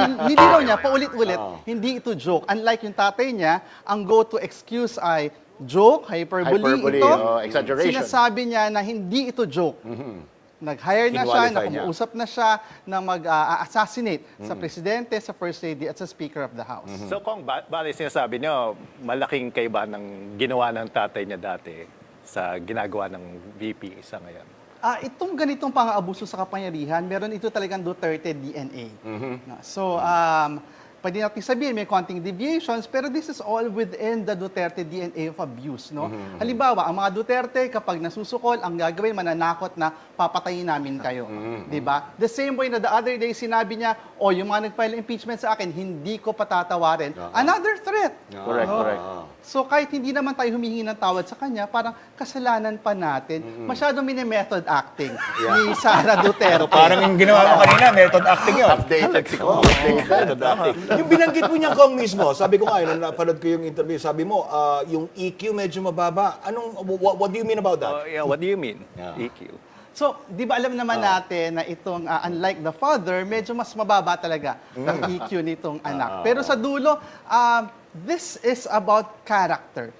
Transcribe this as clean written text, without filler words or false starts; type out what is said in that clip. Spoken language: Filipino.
nilinaw niya paulit-ulit, hindi ito joke. Unlike yung tatay niya, ang go-to excuse ay joke, hyperbole. Ito, exaggeration. sinasabi niya na hindi ito joke. Nag-hire na siya, nakausap na siya na mag-assassinate sa presidente, sa first lady, at sa speaker of the house. So kung bali sinasabi niyo, malaking kaiba ng ginawa ng tatay niya dati sa ginagawa ng VP sa ngayon. Itong ganitong pang-aabuso sa kapangyarihan, meron ito talagang Duterte DNA. So, pwede natin sabihin may konting deviations, pero this is all within the Duterte DNA of abuse, no? Halimbawa, ang mga Duterte, kapag nasusukol, ang gagawin, mananakot na papatayin namin kayo. Di ba? The same way na the other day, sinabi niya, yung mga nag-file impeachment sa akin, hindi ko patatawarin. Another threat. Correct, correct. So, kahit hindi naman tayo humihingi ng tawad sa kanya, parang kasalanan pa natin. Masyadong mini-method acting ni Sara Duterte. Parang yung ginawa mo kanina, method acting yun. Updated si Kong. Updated acting. Yung binanggit mo niya, Kong, mismo, sabi ko nga, nung napanood ko yung interview, sabi mo, yung EQ medyo mababa. What do you mean about that? Yeah, what do you mean, EQ? So, di ba alam naman natin na itong, unlike the father, medyo mas mababa talaga ang EQ nitong anak. Pero sa dulo, this is about character.